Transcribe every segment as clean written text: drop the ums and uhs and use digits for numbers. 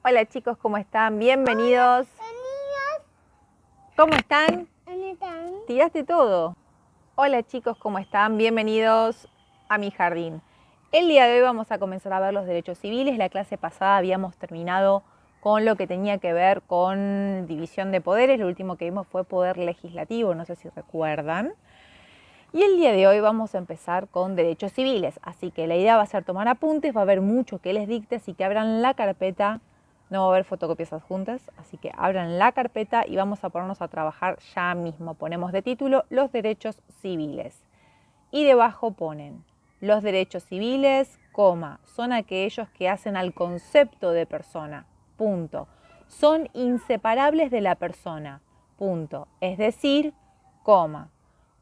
Hola chicos, ¿cómo están? Bienvenidos. ¿Cómo están? ¿Tiraste todo? Hola chicos, ¿cómo están? Bienvenidos a mi jardín. El día de hoy vamos a comenzar a ver los derechos civiles. La clase pasada habíamos terminado con lo que tenía que ver con división de poderes. Lo último que vimos fue poder legislativo, no sé si recuerdan. Y el día de hoy vamos a empezar con derechos civiles. Así que la idea va a ser tomar apuntes, va a haber mucho que les dicte, así que abran la carpeta. No va a haber fotocopias adjuntas, así que abran la carpeta y vamos a ponernos a trabajar ya mismo. Ponemos de título los derechos civiles. Y debajo ponen los derechos civiles, coma, son aquellos que hacen al concepto de persona, punto. Son inseparables de la persona, punto. Es decir, coma,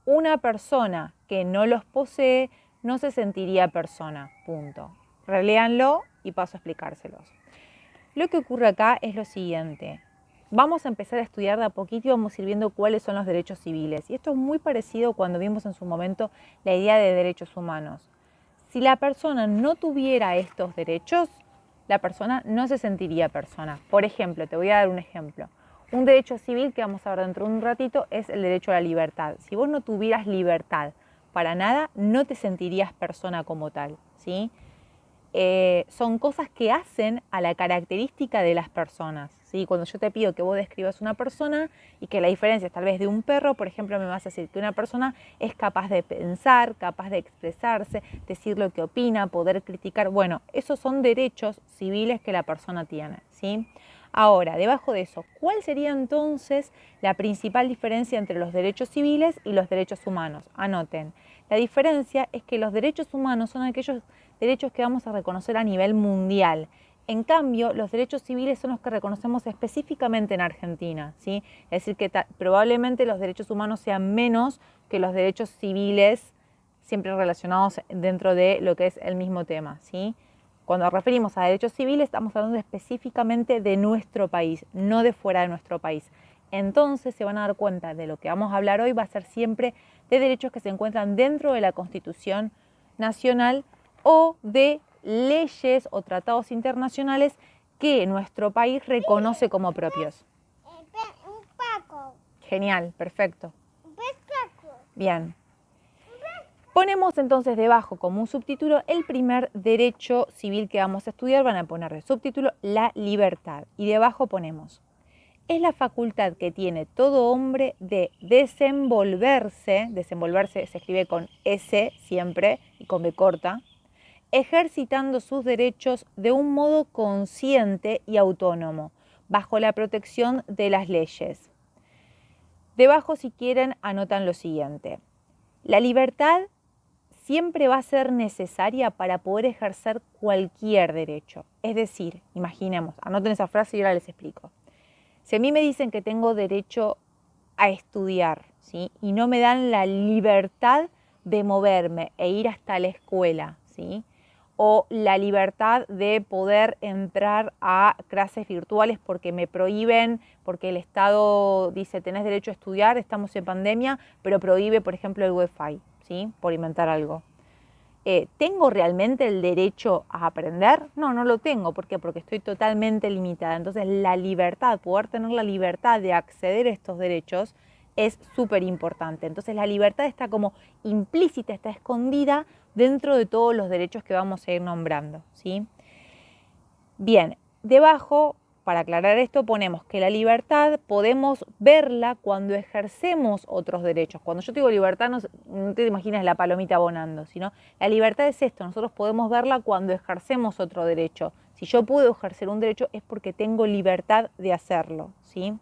una persona que no los posee no se sentiría persona, punto. Reléanlo y paso a explicárselos. Lo que ocurre acá es lo siguiente. Vamos a empezar a estudiar de a poquito y vamos a ir viendo cuáles son los derechos civiles. Y esto es muy parecido cuando vimos en su momento la idea de derechos humanos. Si la persona no tuviera estos derechos, la persona no se sentiría persona. Por ejemplo, te voy a dar un ejemplo. Un derecho civil que vamos a ver dentro de un ratito es el derecho a la libertad. Si vos no tuvieras libertad para nada, no te sentirías persona como tal, ¿sí? Son cosas que hacen a la característica de las personas, ¿sí? Cuando yo te pido que vos describas una persona y que la diferencia es tal vez de un perro, por ejemplo, me vas a decir que una persona es capaz de pensar, capaz de expresarse, decir lo que opina, poder criticar. Bueno, esos son derechos civiles que la persona tiene, ¿sí? Ahora, debajo de eso, ¿cuál sería entonces la principal diferencia entre los derechos civiles y los derechos humanos? Anoten, la diferencia es que los derechos humanos son aquellos derechos que vamos a reconocer a nivel mundial. En cambio, los derechos civiles son los que reconocemos específicamente en Argentina, ¿sí? Es decir, que probablemente los derechos humanos sean menos que los derechos civiles, siempre relacionados dentro de lo que es el mismo tema, ¿sí? Cuando nos referimos a derechos civiles, estamos hablando específicamente de nuestro país, no de fuera de nuestro país. Entonces se van a dar cuenta de lo que vamos a hablar hoy va a ser siempre de derechos que se encuentran dentro de la Constitución Nacional o de leyes o tratados internacionales que nuestro país reconoce como propios. Un paco. Genial, perfecto. Un pescado. Bien. Ponemos entonces debajo como un subtítulo el primer derecho civil que vamos a estudiar. Van a poner de subtítulo la libertad. Y debajo ponemos, es la facultad que tiene todo hombre de desenvolverse se escribe con S siempre y con B corta, ejercitando sus derechos de un modo consciente y autónomo, bajo la protección de las leyes. Debajo, si quieren, anotan lo siguiente. La libertad siempre va a ser necesaria para poder ejercer cualquier derecho. Es decir, imaginemos, anoten esa frase y ahora les explico. Si a mí me dicen que tengo derecho a estudiar, ¿sí? Y no me dan la libertad de moverme e ir hasta la escuela, ¿sí? O la libertad de poder entrar a clases virtuales porque me prohíben, porque el Estado dice tenés derecho a estudiar, estamos en pandemia, pero prohíbe, por ejemplo, el Wi-Fi, ¿sí? Por inventar algo. ¿Tengo realmente el derecho a aprender? No, no lo tengo. ¿Por qué? Porque estoy totalmente limitada. Entonces, la libertad, poder tener la libertad de acceder a estos derechos es súper importante. Entonces, la libertad está como implícita, está escondida dentro de todos los derechos que vamos a ir nombrando, ¿sí? Bien, debajo, para aclarar esto, ponemos que la libertad podemos verla cuando ejercemos otros derechos. Cuando yo te digo libertad, no te imaginas la palomita abonando, sino la libertad es esto, nosotros podemos verla cuando ejercemos otro derecho. Si yo puedo ejercer un derecho es porque tengo libertad de hacerlo, ¿sí?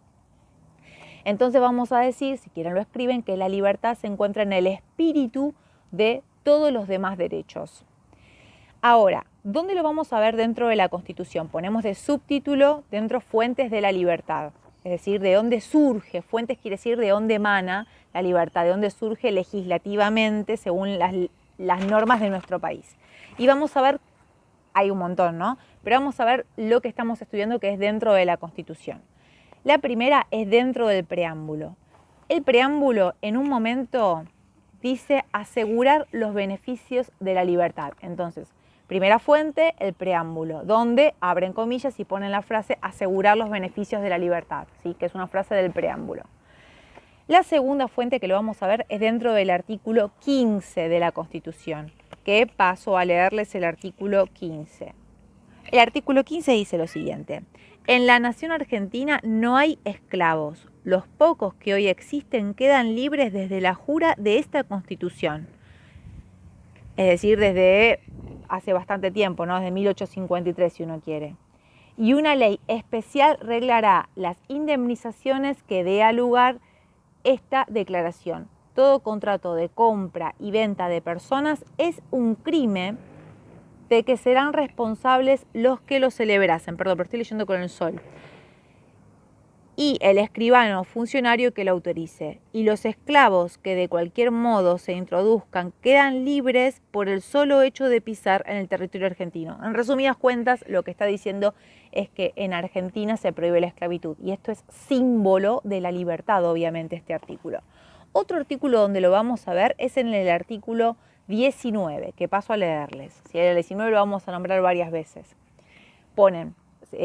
Entonces vamos a decir, si quieren lo escriben, que la libertad se encuentra en el espíritu de todos los demás derechos. Ahora, ¿dónde lo vamos a ver dentro de la Constitución? Ponemos de subtítulo dentro fuentes de la libertad, es decir, de dónde surge, fuentes quiere decir de dónde emana la libertad, de dónde surge legislativamente según las normas de nuestro país. Y vamos a ver, hay un montón, ¿no? Pero vamos a ver lo que estamos estudiando que es dentro de la Constitución. La primera es dentro del preámbulo. El preámbulo en un momento dice asegurar los beneficios de la libertad. Entonces, Primera fuente, el preámbulo, donde abren comillas y ponen la frase asegurar los beneficios de la libertad, ¿sí? Que es una frase del preámbulo. La segunda fuente que lo vamos a ver es dentro del artículo 15 de la Constitución, que paso a leerles el artículo 15. El artículo 15 dice lo siguiente: en la nación argentina no hay esclavos. Los pocos que hoy existen quedan libres desde la jura de esta Constitución. Es decir, desde hace bastante tiempo, ¿no? Desde 1853, si uno quiere. Y una ley especial reglará las indemnizaciones que dé a lugar esta declaración. Todo contrato de compra y venta de personas es un crimen de que serán responsables los que lo celebrasen. Perdón, pero estoy leyendo con el sol. Y el escribano o funcionario que lo autorice. Y los esclavos que de cualquier modo se introduzcan quedan libres por el solo hecho de pisar en el territorio argentino. En resumidas cuentas, lo que está diciendo es que en Argentina se prohíbe la esclavitud. Y esto es símbolo de la libertad, obviamente, este artículo. Otro artículo donde lo vamos a ver es en el artículo 19, que paso a leerles. Si el 19 lo vamos a nombrar varias veces. Ponen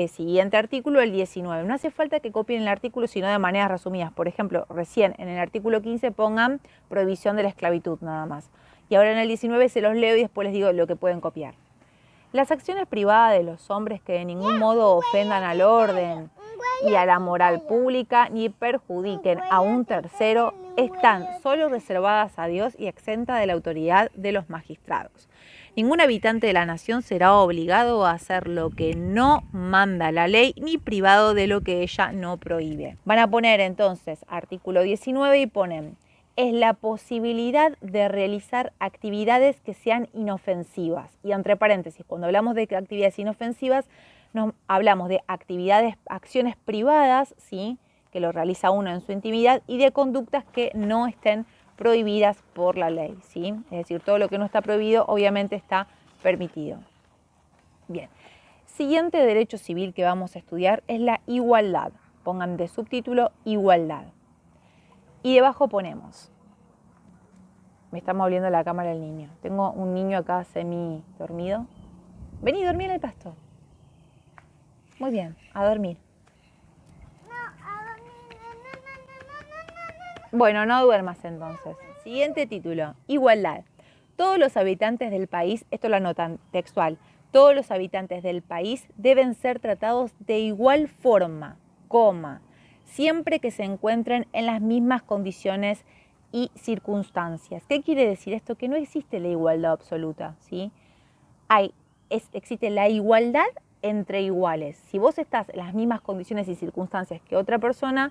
siguiente artículo, el 19. No hace falta que copien el artículo, sino de maneras resumidas. Por ejemplo, recién en el artículo 15 pongan prohibición de la esclavitud nada más. Y ahora en el 19 se los leo y después les digo lo que pueden copiar. Las acciones privadas de los hombres que de ningún modo ofendan al orden y a la moral pública ni perjudiquen a un tercero están solo reservadas a Dios y exentas de la autoridad de los magistrados. Ningún habitante de la nación será obligado a hacer lo que no manda la ley ni privado de lo que ella no prohíbe. Van a poner entonces artículo 19 y ponen: es la posibilidad de realizar actividades que sean inofensivas. Y entre paréntesis, cuando hablamos de actividades inofensivas, hablamos de acciones privadas, ¿sí?, que lo realiza uno en su intimidad, y de conductas que no estén prohibidas por la ley, ¿sí? Es decir, todo lo que no está prohibido obviamente está permitido. Bien, siguiente derecho civil que vamos a estudiar es la igualdad. Pongan de subtítulo igualdad. Y debajo ponemos, me está moviendo la cámara el niño. Tengo un niño acá semi dormido. Vení, dormí en el pasto. Muy bien, a dormir. Bueno, no duermas entonces. Siguiente título, igualdad. Todos los habitantes del país, esto lo anotan textual, todos los habitantes del país deben ser tratados de igual forma, siempre que se encuentren en las mismas condiciones y circunstancias. ¿Qué quiere decir esto? Que no existe la igualdad absoluta, ¿sí? Existe la igualdad entre iguales. Si vos estás en las mismas condiciones y circunstancias que otra persona,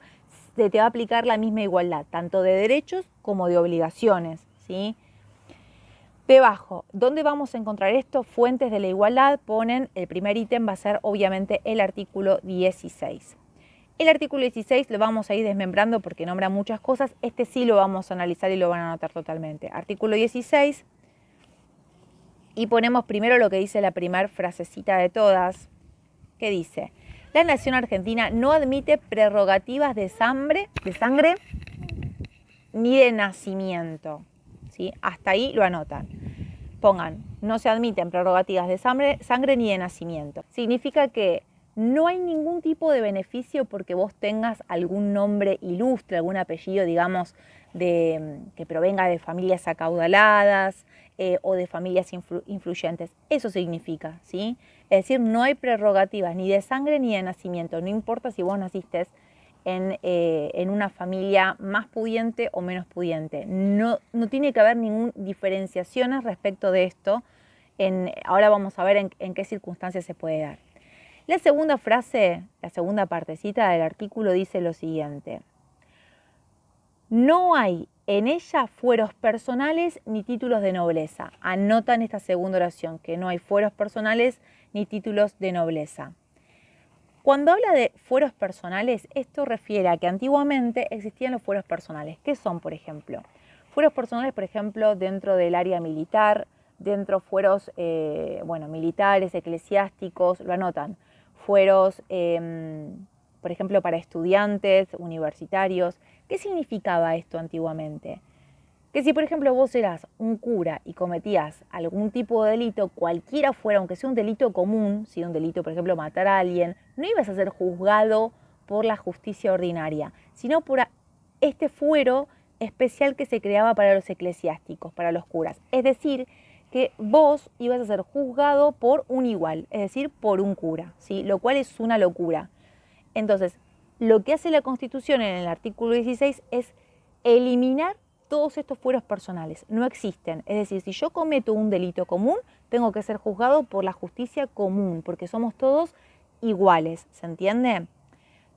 te va a aplicar la misma igualdad, tanto de derechos como de obligaciones, ¿sí? Debajo, ¿dónde vamos a encontrar esto? Fuentes de la igualdad, ponen, el primer ítem va a ser obviamente el artículo 16. El artículo 16 lo vamos a ir desmembrando porque nombra muchas cosas, este sí lo vamos a analizar y lo van a anotar totalmente. Artículo 16, y ponemos primero lo que dice la primera frasecita de todas, que dice: la nación argentina no admite prerrogativas de sangre ni de nacimiento, ¿sí? Hasta ahí lo anotan. Pongan, no se admiten prerrogativas de sangre ni de nacimiento. Significa que no hay ningún tipo de beneficio porque vos tengas algún nombre ilustre, algún apellido, digamos, que provenga de familias acaudaladas o de familias influyentes. Eso significa, ¿sí? Es decir, no hay prerrogativas ni de sangre ni de nacimiento. No importa si vos naciste en una familia más pudiente o menos pudiente. No tiene que haber ninguna diferenciación respecto de esto. Ahora vamos a ver en qué circunstancias se puede dar. La segunda frase, la segunda partecita del artículo dice lo siguiente: no hay en ella fueros personales ni títulos de nobleza. Anotan esta segunda oración, que no hay fueros personales ni títulos de nobleza. Cuando habla de fueros personales, esto refiere a que antiguamente existían los fueros personales. ¿Qué son, por ejemplo? Fueros personales, por ejemplo, dentro del área militar, dentro fueros militares, eclesiásticos, lo anotan. Fueros, por ejemplo, para estudiantes, universitarios. ¿Qué significaba esto antiguamente? Que si, por ejemplo, vos eras un cura y cometías algún tipo de delito, cualquiera fuera, aunque sea un delito común, si un delito, por ejemplo, matar a alguien, no ibas a ser juzgado por la justicia ordinaria, sino por este fuero especial que se creaba para los eclesiásticos, para los curas. Es decir, que vos ibas a ser juzgado por un igual, es decir, por un cura, ¿sí? Lo cual es una locura. Entonces, lo que hace la Constitución en el artículo 16 es eliminar todos estos fueros personales. No existen. Es decir, si yo cometo un delito común, tengo que ser juzgado por la justicia común, porque somos todos iguales. ¿Se entiende?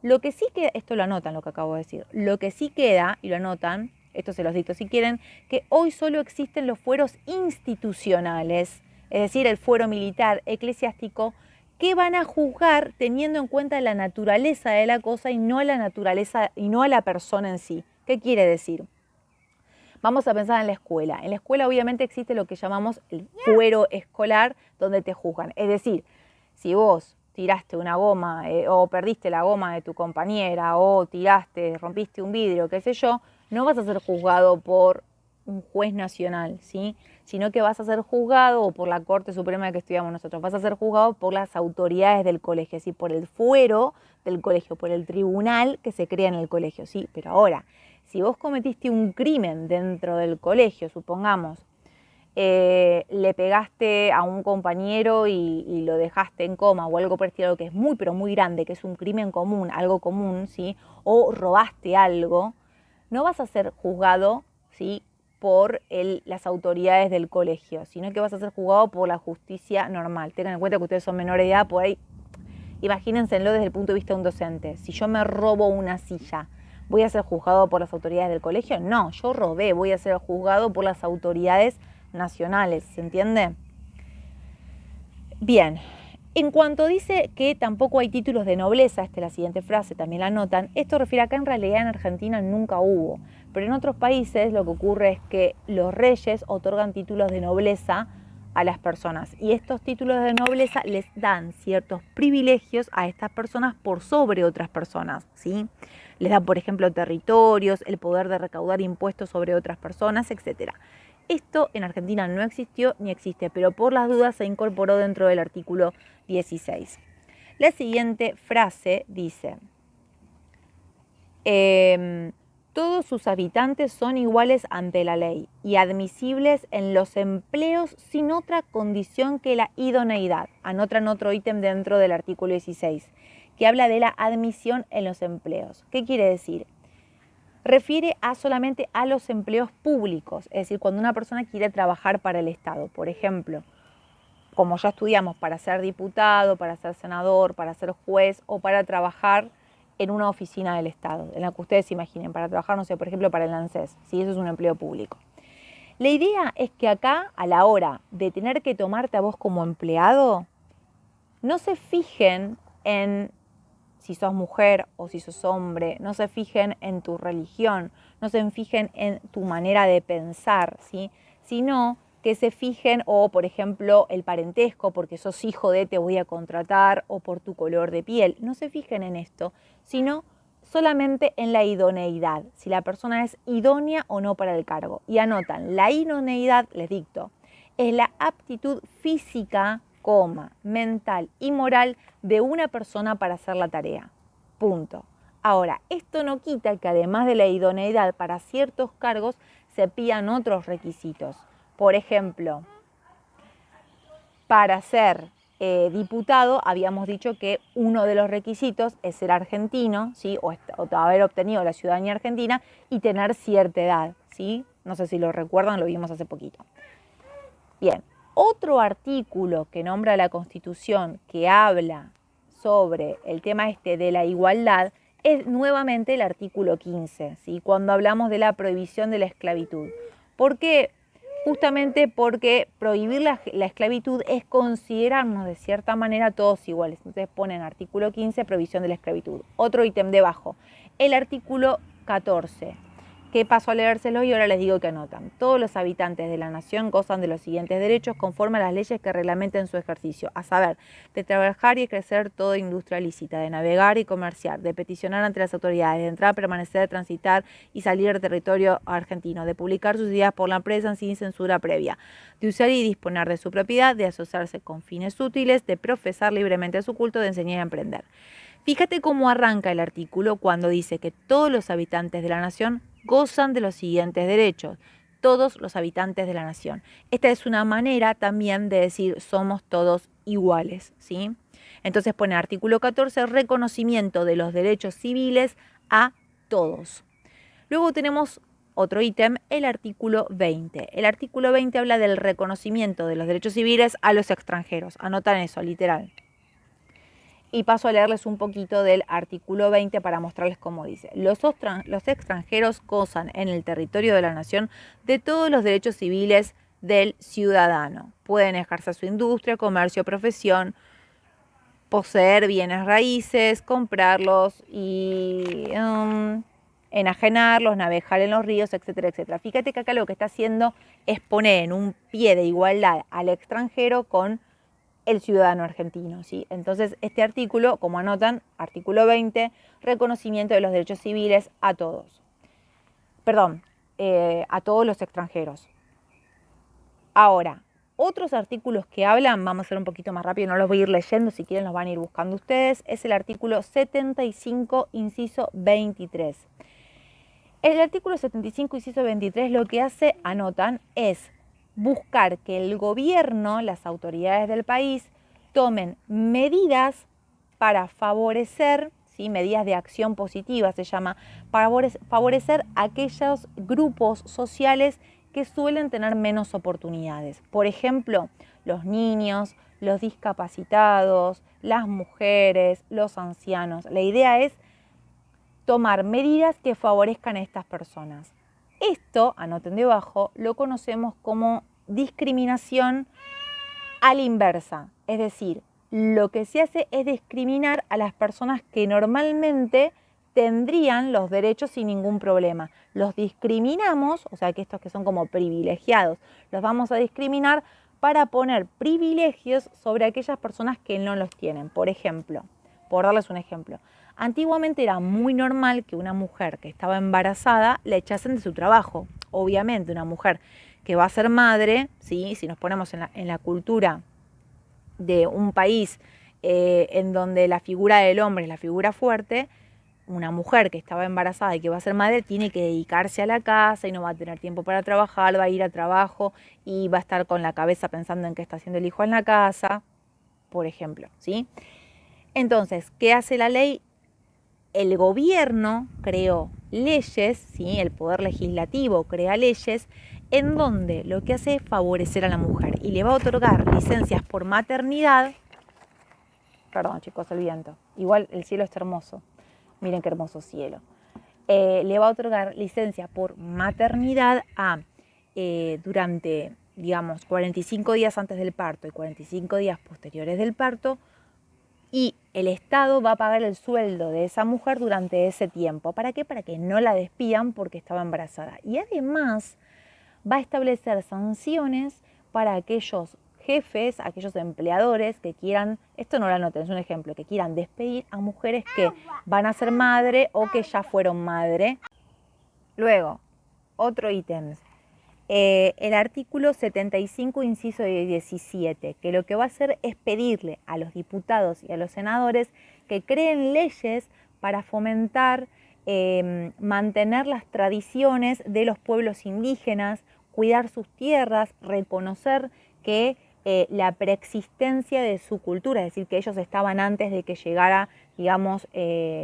Lo que sí queda, esto lo anotan lo que acabo de decir, lo que sí queda, y lo anotan, esto se los dicto si quieren, que hoy solo existen los fueros institucionales, es decir, el fuero militar, eclesiástico, que van a juzgar teniendo en cuenta la naturaleza de la cosa y no a la naturaleza y no a la persona en sí. ¿Qué quiere decir? Vamos a pensar en la escuela. En la escuela obviamente existe lo que llamamos el fuero escolar donde te juzgan. Es decir, si vos tiraste una goma o perdiste la goma de tu compañera o tiraste, rompiste un vidrio, qué sé yo, no vas a ser juzgado por un juez nacional, ¿sí? Sino que vas a ser juzgado o por la Corte Suprema que estudiamos nosotros, vas a ser juzgado por las autoridades del colegio, ¿sí? Por el fuero del colegio, por el tribunal que se crea en el colegio, ¿sí? Pero ahora, si vos cometiste un crimen dentro del colegio, supongamos, le pegaste a un compañero y lo dejaste en coma o algo por el estilo, que es muy pero muy grande, que es un crimen común, algo común, ¿sí? O robaste algo, no vas a ser juzgado, ¿sí? Por las autoridades del colegio, sino que vas a ser juzgado por la justicia normal. Tengan en cuenta que ustedes son menores de edad, por ahí, imagínenselo desde el punto de vista de un docente. Si yo me robo una silla, ¿voy a ser juzgado por las autoridades del colegio? No, yo robé, voy a ser juzgado por las autoridades nacionales, ¿se entiende? Bien, en cuanto dice que tampoco hay títulos de nobleza, esta es la siguiente frase, también la notan, esto refiere acá en realidad en Argentina nunca hubo, pero en otros países lo que ocurre es que los reyes otorgan títulos de nobleza a las personas y estos títulos de nobleza les dan ciertos privilegios a estas personas por sobre otras personas, ¿sí? Les dan, por ejemplo, territorios, el poder de recaudar impuestos sobre otras personas, etc. Esto en Argentina no existió ni existe, pero por las dudas se incorporó dentro del artículo 16. La siguiente frase dice, todos sus habitantes son iguales ante la ley y admisibles en los empleos sin otra condición que la idoneidad. Anotan otro ítem dentro del artículo 16, que habla de la admisión en los empleos. ¿Qué quiere decir? Refiere solamente a los empleos públicos, es decir, cuando una persona quiere trabajar para el Estado. Por ejemplo, como ya estudiamos, para ser diputado, para ser senador, para ser juez o para trabajar en una oficina del Estado, en la que ustedes se imaginen, para trabajar, no sé, por ejemplo, para el ANSES, si eso es un empleo público. La idea es que acá, a la hora de tener que tomarte a vos como empleado, no se fijen en si sos mujer o si sos hombre, no se fijen en tu religión, no se fijen en tu manera de pensar, ¿sí? Sino que se fijen, o por ejemplo, el parentesco, porque sos hijo de te voy a contratar, o por tu color de piel. No se fijen en esto, sino solamente en la idoneidad, si la persona es idónea o no para el cargo. Y anotan, la idoneidad, les dicto, es la aptitud física, mental y moral de una persona para hacer la tarea. Punto. Ahora, esto no quita que además de la idoneidad para ciertos cargos se pidan otros requisitos. Por ejemplo, para ser diputado habíamos dicho que uno de los requisitos es ser argentino, ¿sí? o haber obtenido la ciudadanía argentina y tener cierta edad, ¿sí? No sé si lo recuerdan, lo vimos hace poquito. Bien. Otro artículo que nombra la Constitución que habla sobre el tema de la igualdad es nuevamente el artículo 15, ¿sí? Cuando hablamos de la prohibición de la esclavitud. ¿Por qué? Justamente porque prohibir la esclavitud es considerarnos de cierta manera todos iguales. Entonces ponen artículo 15, prohibición de la esclavitud. Otro ítem debajo, el artículo 14, que paso a leérselo y ahora les digo que anotan. Todos los habitantes de la nación gozan de los siguientes derechos conforme a las leyes que reglamenten su ejercicio, a saber, de trabajar y crecer toda industria lícita, de navegar y comerciar, de peticionar ante las autoridades, de entrar, permanecer, transitar y salir del territorio argentino, de publicar sus ideas por la prensa sin censura previa, de usar y disponer de su propiedad, de asociarse con fines útiles, de profesar libremente su culto, de enseñar y emprender. Fíjate cómo arranca el artículo cuando dice que todos los habitantes de la nación gozan de los siguientes derechos. Todos los habitantes de la nación. Esta es una manera también de decir somos todos iguales, ¿sí? Entonces pone artículo 14, reconocimiento de los derechos civiles a todos. Luego tenemos otro ítem, el artículo 20. El artículo 20 habla del reconocimiento de los derechos civiles a los extranjeros. Anotan eso, literal. Y paso a leerles un poquito del artículo 20 para mostrarles cómo dice. Los extranjeros gozan en el territorio de la nación de todos los derechos civiles del ciudadano. Pueden ejercer su industria, comercio, profesión, poseer bienes raíces, comprarlos y enajenarlos, navegar en los ríos, etcétera, etcétera. Fíjate que acá lo que está haciendo es poner en un pie de igualdad al extranjero con el ciudadano argentino, ¿sí? Entonces, este artículo, como anotan, artículo 20, reconocimiento de los derechos civiles a todos. Perdón, a todos los extranjeros. Ahora, otros artículos que hablan, vamos a hacer un poquito más rápido, no los voy a ir leyendo, si quieren los van a ir buscando ustedes, es el artículo 75, inciso 23. El artículo 75, inciso 23, lo que hace, anotan, es buscar que el gobierno, las autoridades del país, tomen medidas para favorecer, ¿sí? Medidas de acción positiva se llama, para favorecer a aquellos grupos sociales que suelen tener menos oportunidades. Por ejemplo, los niños, los discapacitados, las mujeres, los ancianos. La idea es tomar medidas que favorezcan a estas personas. Esto, anoten debajo, lo conocemos como discriminación a la inversa. Es decir, lo que se hace es discriminar a las personas que normalmente tendrían los derechos sin ningún problema. Los discriminamos, o sea que estos que son como privilegiados, los vamos a discriminar para poner privilegios sobre aquellas personas que no los tienen. Por ejemplo, por darles un ejemplo, antiguamente era muy normal que una mujer que estaba embarazada la echasen de su trabajo. Obviamente, una mujer que va a ser madre, ¿sí? Si nos ponemos en la cultura de un país en donde la figura del hombre es la figura fuerte, una mujer que estaba embarazada y que va a ser madre tiene que dedicarse a la casa y no va a tener tiempo para trabajar, va a ir a trabajo y va a estar con la cabeza pensando en qué está haciendo el hijo en la casa, por ejemplo, ¿sí? Entonces, ¿qué hace la ley? El gobierno creó leyes, ¿sí? El poder legislativo crea leyes en donde lo que hace es favorecer a la mujer y le va a otorgar licencias por maternidad. Perdón, chicos, el viento. Igual el cielo está hermoso. Miren qué hermoso cielo. Le va a otorgar licencia por maternidad a durante, digamos, 45 días antes del parto y 45 días posteriores del parto, y el Estado va a pagar el sueldo de esa mujer durante ese tiempo. ¿Para qué? Para que no la despidan porque estaba embarazada. Y además va a establecer sanciones para aquellos jefes, aquellos empleadores que quieran, esto no lo anoten, es un ejemplo, que quieran despedir a mujeres que van a ser madre o que ya fueron madre. Luego, otro ítem. El artículo 75, inciso 17, que lo que va a hacer es pedirle a los diputados y a los senadores que creen leyes para fomentar, mantener las tradiciones de los pueblos indígenas, cuidar sus tierras, reconocer que la preexistencia de su cultura, es decir, que ellos estaban antes de que llegara, digamos,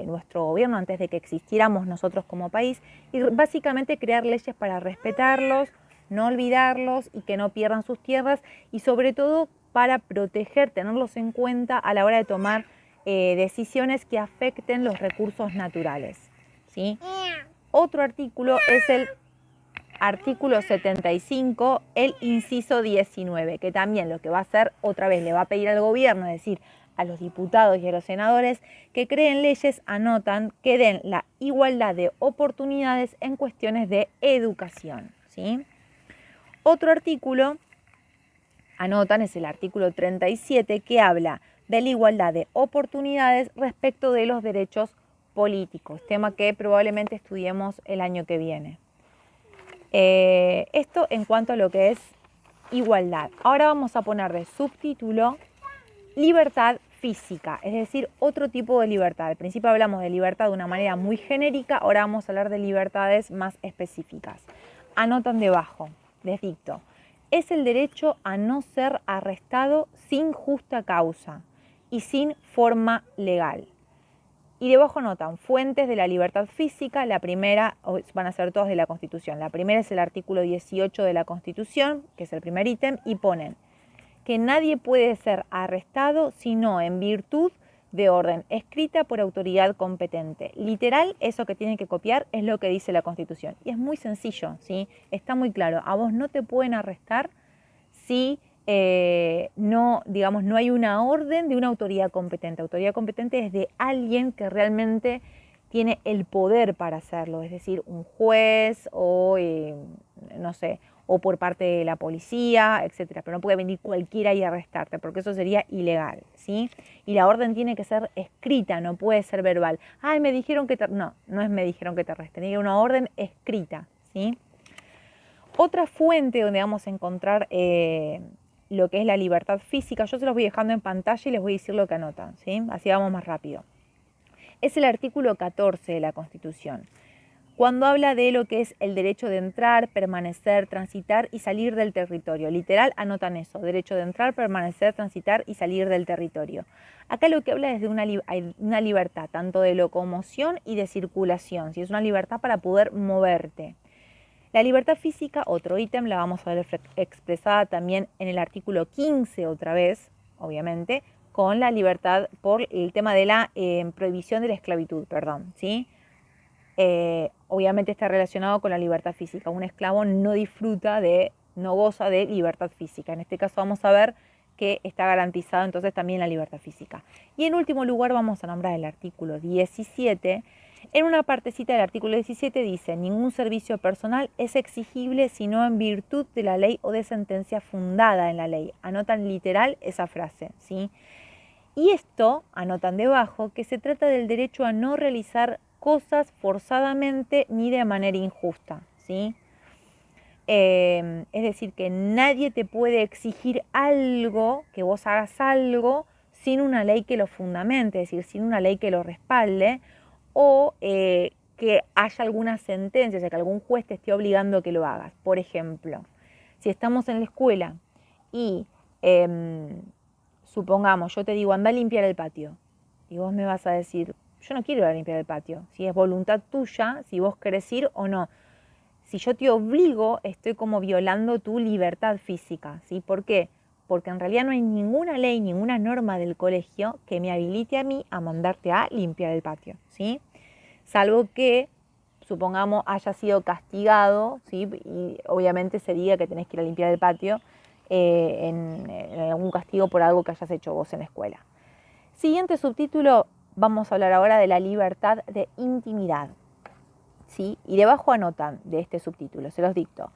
nuestro gobierno, antes de que existiéramos nosotros como país, y básicamente crear leyes para respetarlos, no olvidarlos y que no pierdan sus tierras, y sobre todo para proteger, tenerlos en cuenta a la hora de tomar decisiones que afecten los recursos naturales, ¿sí? Otro artículo es el artículo 75, el inciso 19, que también lo que va a hacer, otra vez le va a pedir al gobierno, es decir, a los diputados y a los senadores que creen leyes, anotan que den la igualdad de oportunidades en cuestiones de educación, ¿sí? Otro artículo, anotan, es el artículo 37, que habla de la igualdad de oportunidades respecto de los derechos políticos, tema que probablemente estudiemos el año que viene. Esto en cuanto a lo que es igualdad. Ahora vamos a poner de subtítulo libertad física, es decir, otro tipo de libertad. Al principio hablamos de libertad de una manera muy genérica, ahora vamos a hablar de libertades más específicas. Anotan debajo, les dicto, es el derecho a no ser arrestado sin justa causa y sin forma legal. Y debajo anotan fuentes de la libertad física. La primera, van a ser todas de la Constitución. La primera es el artículo 18 de la Constitución, que es el primer ítem, y ponen que nadie puede ser arrestado sino en virtud de orden escrita por autoridad competente. Literal, eso que tienen que copiar es lo que dice la Constitución. Y es muy sencillo, ¿sí? Está muy claro. A vos no te pueden arrestar si no hay una orden de una autoridad competente. Autoridad competente es de alguien que realmente tiene el poder para hacerlo, es decir, un juez o, o por parte de la policía, etcétera. Pero no puede venir cualquiera y arrestarte, porque eso sería ilegal, ¿sí? Y la orden tiene que ser escrita, no puede ser verbal. Ay, me dijeron que te... No, no es me dijeron que te arresten, tiene que ser una orden escrita, ¿sí? Otra fuente donde vamos a encontrar lo que es la libertad física, yo se los voy dejando en pantalla y les voy a decir lo que anotan, ¿sí? Así vamos más rápido. Es el artículo 14 de la Constitución, cuando habla de lo que es el derecho de entrar, permanecer, transitar y salir del territorio. Literal, anotan eso, derecho de entrar, permanecer, transitar y salir del territorio. Acá lo que habla es de una libertad, tanto de locomoción y de circulación, ¿sí? Es una libertad para poder moverte. La libertad física, otro ítem, la vamos a ver expresada también en el artículo 15 otra vez, obviamente, con la libertad por el tema de la prohibición de la esclavitud, ¿sí? Obviamente está relacionado con la libertad física. Un esclavo no goza de libertad física. En este caso vamos a ver que está garantizado entonces también la libertad física. Y en último lugar vamos a nombrar el artículo 17. En una partecita del artículo 17 dice: ningún servicio personal es exigible sino en virtud de la ley o de sentencia fundada en la ley. Anotan literal esa frase, ¿sí? Y esto, anotan debajo, que se trata del derecho a no realizar cosas forzadamente ni de manera injusta, ¿sí? Es decir, que nadie te puede exigir algo, que vos hagas algo, sin una ley que lo fundamente, es decir, sin una ley que lo respalde, o que haya alguna sentencia, o sea, que algún juez te esté obligando a que lo hagas. Por ejemplo, si estamos en la escuela y supongamos, yo te digo, anda a limpiar el patio, y vos me vas a decir, yo no quiero ir a limpiar el patio, si es voluntad tuya, si vos querés ir o no. Si yo te obligo, estoy como violando tu libertad física, ¿sí? ¿Por qué? Porque en realidad no hay ninguna ley, ninguna norma del colegio que me habilite a mí a mandarte a limpiar el patio, ¿sí? Salvo que, supongamos, haya sido castigado, ¿sí? Y obviamente se diga que tenés que ir a limpiar el patio en algún castigo por algo que hayas hecho vos en la escuela. Siguiente subtítulo, vamos a hablar ahora de la libertad de intimidad. ¿Sí? Y debajo anotan de este subtítulo, se los dicto.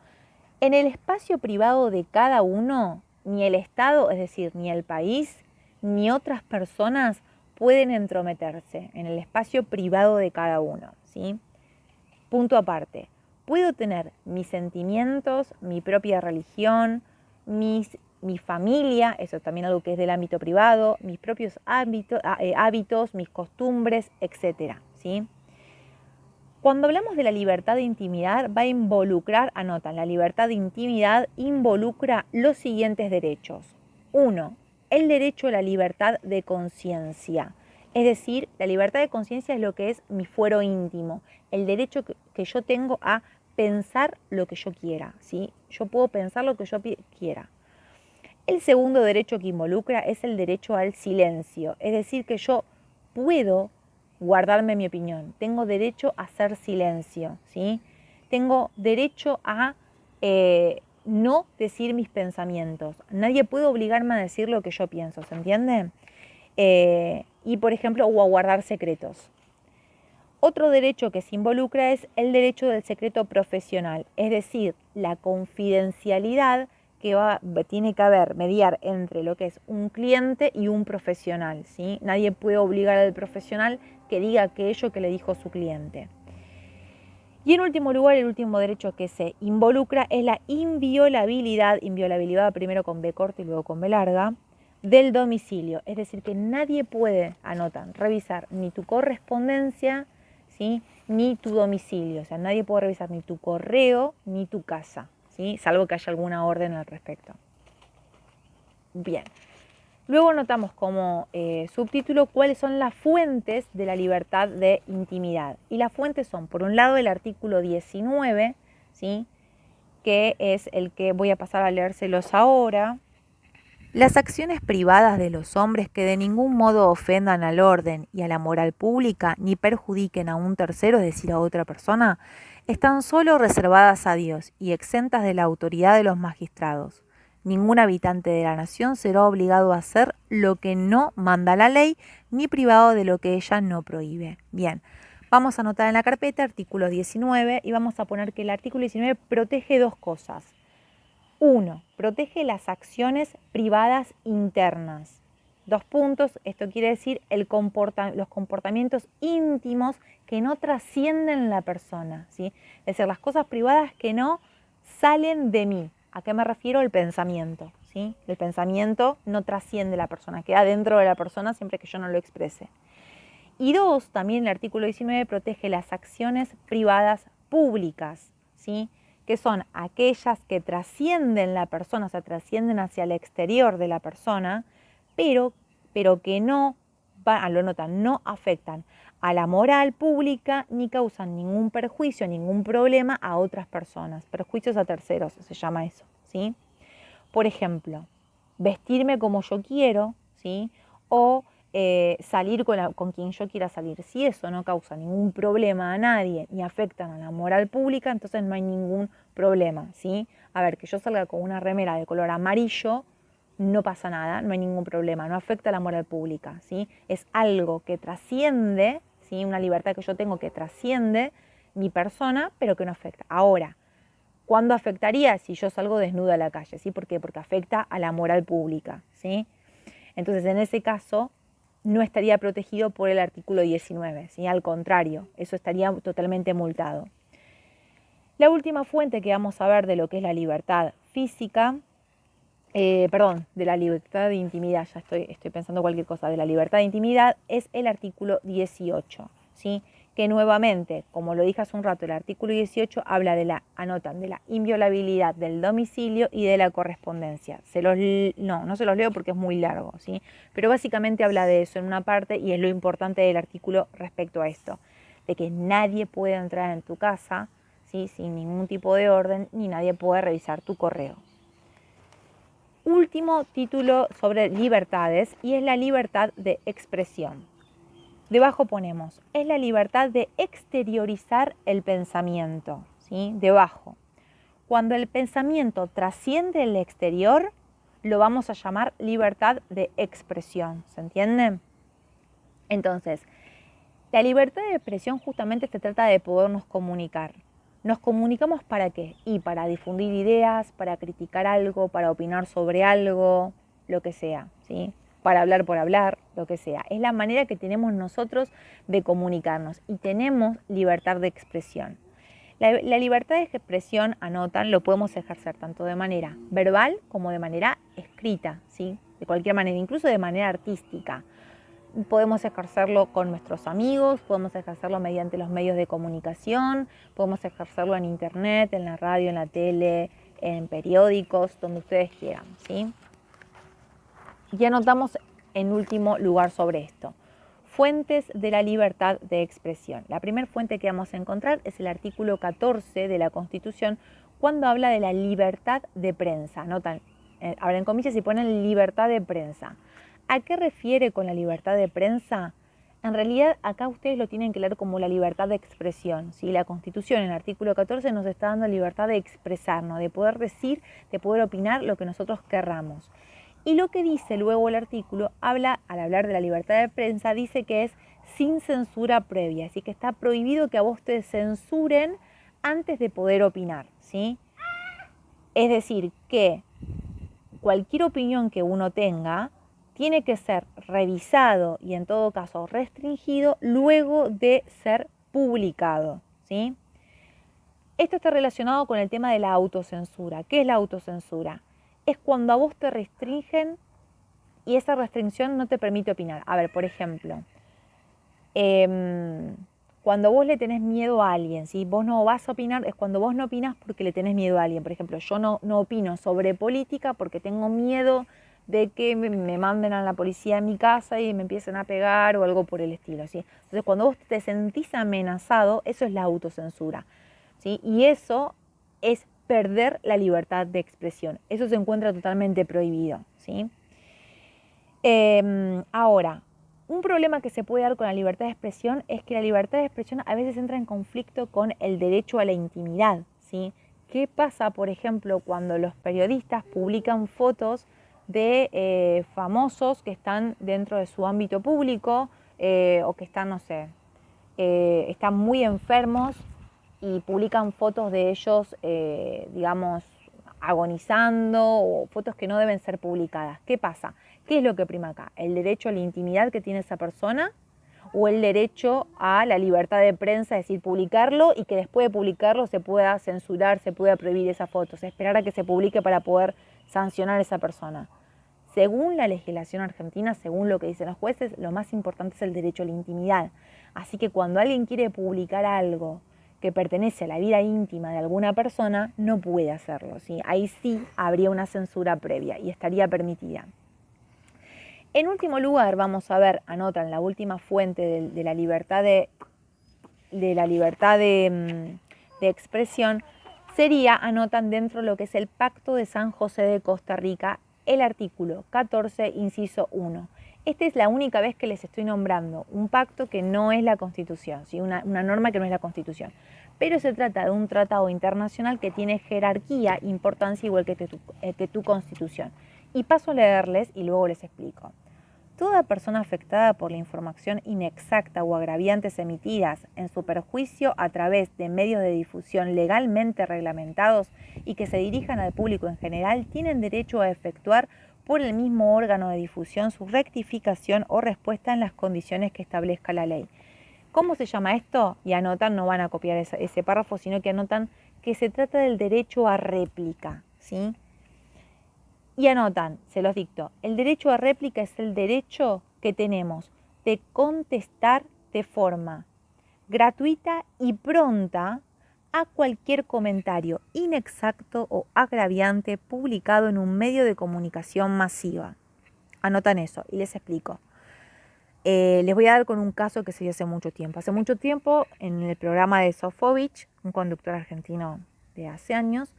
En el espacio privado de cada uno, ni el Estado, es decir, ni el país, ni otras personas pueden entrometerse en el espacio privado de cada uno, ¿sí? Punto aparte. Puedo tener mis sentimientos, mi propia religión, mi familia, eso también algo que es del ámbito privado, mis propios hábitos, mis costumbres, etcétera, ¿sí? Cuando hablamos de la libertad de intimidad, va a involucrar, anotan, la libertad de intimidad involucra los siguientes derechos. 1. El derecho a la libertad de conciencia. Es decir, la libertad de conciencia es lo que es mi fuero íntimo, el derecho que yo tengo a pensar lo que yo quiera, ¿sí? Yo puedo pensar lo que yo quiera. El segundo derecho que involucra es el derecho al silencio, es decir, que yo puedo guardarme mi opinión, tengo derecho a hacer silencio, ¿sí? Tengo derecho a no decir mis pensamientos, nadie puede obligarme a decir lo que yo pienso, ¿se entiende? y, por ejemplo, o a guardar secretos. Otro derecho que se involucra es el derecho del secreto profesional, es decir, la confidencialidad que tiene que mediar entre lo que es un cliente y un profesional, ¿sí? Nadie puede obligar al profesional que diga aquello que le dijo su cliente. Y en último lugar, el último derecho que se involucra es la inviolabilidad primero con B corta y luego con B larga, del domicilio. Es decir, que nadie puede, anotan, revisar ni tu correspondencia, ¿sí?, ni tu domicilio. O sea, nadie puede revisar ni tu correo ni tu casa, ¿sí?, salvo que haya alguna orden al respecto. Bien. Luego notamos como subtítulo cuáles son las fuentes de la libertad de intimidad. Y las fuentes son, por un lado, el artículo 19, ¿sí?, que es el que voy a pasar a leérselos ahora. Las acciones privadas de los hombres que de ningún modo ofendan al orden y a la moral pública, ni perjudiquen a un tercero, es decir, a otra persona, están solo reservadas a Dios y exentas de la autoridad de los magistrados. Ningún habitante de la nación será obligado a hacer lo que no manda la ley, ni privado de lo que ella no prohíbe. Bien, vamos a anotar en la carpeta artículo 19 y vamos a poner que el artículo 19 protege dos cosas. 1. Protege las acciones privadas internas. 2 puntos, esto quiere decir los comportamientos íntimos que no trascienden la persona, ¿sí? Es decir, las cosas privadas que no salen de mí. ¿A qué me refiero? El pensamiento, ¿sí? El pensamiento no trasciende la persona, queda dentro de la persona siempre que yo no lo exprese. Y 2, también el artículo 19 protege las acciones privadas públicas, ¿sí?, que son aquellas que trascienden la persona, o sea, trascienden hacia el exterior de la persona, pero que no afectan a la moral pública ni causan ningún perjuicio, ningún problema a otras personas. Perjuicios a terceros, se llama eso, ¿sí? Por ejemplo, vestirme como yo quiero, ¿sí?, o salir con quien yo quiera salir. Si eso no causa ningún problema a nadie ni afectan a la moral pública, entonces no hay ningún problema, ¿sí? A ver, que yo salga con una remera de color amarillo, no pasa nada, no hay ningún problema, no afecta a la moral pública, ¿sí? Es algo que trasciende, ¿sí?, una libertad que yo tengo que trasciende mi persona, pero que no afecta. Ahora, ¿cuándo afectaría? Si yo salgo desnuda a la calle, ¿sí? ¿Por qué? Porque afecta a la moral pública, ¿sí? Entonces, en ese caso, no estaría protegido por el artículo 19, ¿sí? Al contrario, eso estaría totalmente multado. La última fuente que vamos a ver de lo que es la libertad física, de la libertad de intimidad, ya estoy pensando cualquier cosa, de la libertad de intimidad, es el artículo 18, ¿sí?, que nuevamente, como lo dije hace un rato, el artículo 18 habla de la inviolabilidad del domicilio y de la correspondencia. No se los leo porque es muy largo, ¿sí? Pero básicamente habla de eso en una parte y es lo importante del artículo respecto a esto, de que nadie puede entrar en tu casa, ¿sí?, sin ningún tipo de orden, ni nadie puede revisar tu correo. Último título sobre libertades y es la libertad de expresión. Debajo ponemos, es la libertad de exteriorizar el pensamiento, ¿sí? Debajo. Cuando el pensamiento trasciende el exterior, lo vamos a llamar libertad de expresión, ¿se entiende? Entonces, la libertad de expresión justamente se trata de podernos comunicar. ¿Nos comunicamos para qué? Y para difundir ideas, para criticar algo, para opinar sobre algo, lo que sea, ¿sí? Para hablar por hablar, lo que sea. Es la manera que tenemos nosotros de comunicarnos y tenemos libertad de expresión. La libertad de expresión, anotan, lo podemos ejercer tanto de manera verbal como de manera escrita, ¿sí? De cualquier manera, incluso de manera artística. Podemos ejercerlo con nuestros amigos, podemos ejercerlo mediante los medios de comunicación, podemos ejercerlo en internet, en la radio, en la tele, en periódicos, donde ustedes quieran, ¿sí? Y anotamos en último lugar sobre esto. Fuentes de la libertad de expresión. La primera fuente que vamos a encontrar es el artículo 14 de la Constitución cuando habla de la libertad de prensa. Anotan, abren comillas y ponen libertad de prensa. ¿A qué refiere con la libertad de prensa? En realidad acá ustedes lo tienen que leer como la libertad de expresión, ¿sí? La Constitución en el artículo 14 nos está dando libertad de expresarnos, de poder decir, de poder opinar lo que nosotros querramos. Y lo que dice luego el artículo, al hablar de la libertad de prensa, dice que es sin censura previa, así que está prohibido que a vos te censuren antes de poder opinar, ¿sí? Es decir, que cualquier opinión que uno tenga tiene que ser revisado y en todo caso restringido luego de ser publicado, ¿sí? Esto está relacionado con el tema de la autocensura. ¿Qué es la autocensura? Es cuando a vos te restringen y esa restricción no te permite opinar. A ver, por ejemplo, cuando vos le tenés miedo a alguien, ¿sí? Vos no vas a opinar, es cuando vos no opinas porque le tenés miedo a alguien. Por ejemplo, yo no opino sobre política porque tengo miedo de que me manden a la policía en mi casa y me empiecen a pegar o algo por el estilo, ¿sí? Entonces, cuando vos te sentís amenazado, eso es la autocensura, ¿sí? Y eso es perder la libertad de expresión. Eso se encuentra totalmente prohibido, ¿sí? Ahora, un problema que se puede dar con la libertad de expresión es que la libertad de expresión a veces entra en conflicto con el derecho a la intimidad, ¿sí? ¿Qué pasa, por ejemplo, cuando los periodistas publican fotos de famosos que están dentro de su ámbito público o que están, no sé, están muy enfermos y publican fotos de ellos, digamos, agonizando o fotos que no deben ser publicadas? ¿Qué pasa? ¿Qué es lo que prima acá? ¿El derecho a la intimidad que tiene esa persona o el derecho a la libertad de prensa, es decir, publicarlo y que después de publicarlo se pueda censurar, se pueda prohibir esa foto, esperar a que se publique para poder sancionar a esa persona? Según la legislación argentina, según lo que dicen los jueces, lo más importante es el derecho a la intimidad. Así que cuando alguien quiere publicar algo que pertenece a la vida íntima de alguna persona, no puede hacerlo, ¿sí? Ahí sí habría una censura previa y estaría permitida. En último lugar, vamos a ver, anotan la última fuente de la libertad de expresión, sería, anotan dentro de lo que es el Pacto de San José de Costa Rica, el artículo 14, inciso 1. Esta es la única vez que les estoy nombrando un pacto que no es la Constitución, ¿sí? Una norma que no es la Constitución. Pero se trata de un tratado internacional que tiene jerarquía, importancia igual que tu Constitución. Y paso a leerles y luego les explico. Toda persona afectada por la información inexacta o agraviantes emitidas en su perjuicio a través de medios de difusión legalmente reglamentados y que se dirijan al público en general tienen derecho a efectuar por el mismo órgano de difusión su rectificación o respuesta en las condiciones que establezca la ley. ¿Cómo se llama esto? Y anotan, no van a copiar ese párrafo, sino que anotan que se trata del derecho a réplica, ¿sí? Y anotan, se los dicto, el derecho a réplica es el derecho que tenemos de contestar de forma gratuita y pronta a cualquier comentario inexacto o agraviante publicado en un medio de comunicación masiva. Anotan eso y les explico. Les voy a dar con un caso que se dio hace mucho tiempo. Hace mucho tiempo, en el programa de Sofovich, un conductor argentino de hace años,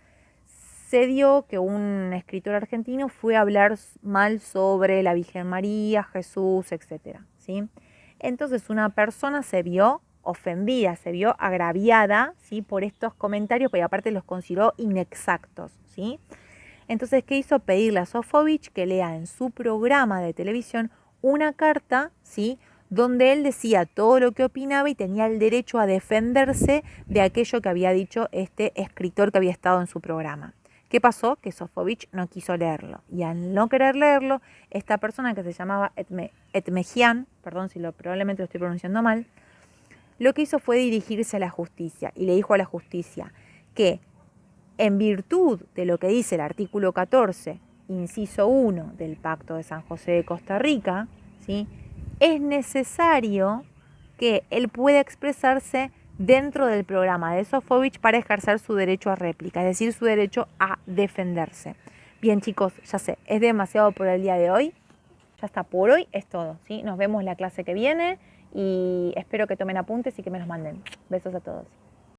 se dio que un escritor argentino fue a hablar mal sobre la Virgen María, Jesús, etc., ¿sí? Entonces una persona se vio ofendida, se vio agraviada, ¿sí?, por estos comentarios, porque aparte los consideró inexactos, ¿sí? Entonces, ¿qué hizo? Pedirle a Sofovich que lea en su programa de televisión una carta, ¿sí?, donde él decía todo lo que opinaba y tenía el derecho a defenderse de aquello que había dicho este escritor que había estado en su programa. ¿Qué pasó? Que Sofovich no quiso leerlo. Y al no querer leerlo, esta persona que se llamaba Etmejian, perdón si probablemente lo estoy pronunciando mal, lo que hizo fue dirigirse a la justicia y le dijo a la justicia que en virtud de lo que dice el artículo 14, inciso 1 del Pacto de San José de Costa Rica, ¿sí?, es necesario que él pueda expresarse dentro del programa de Sofovich para ejercer su derecho a réplica, es decir, su derecho a defenderse. Bien, chicos, ya sé, es demasiado por el día de hoy. Ya está, por hoy es todo, ¿sí? Nos vemos la clase que viene y espero que tomen apuntes y que me los manden. Besos a todos.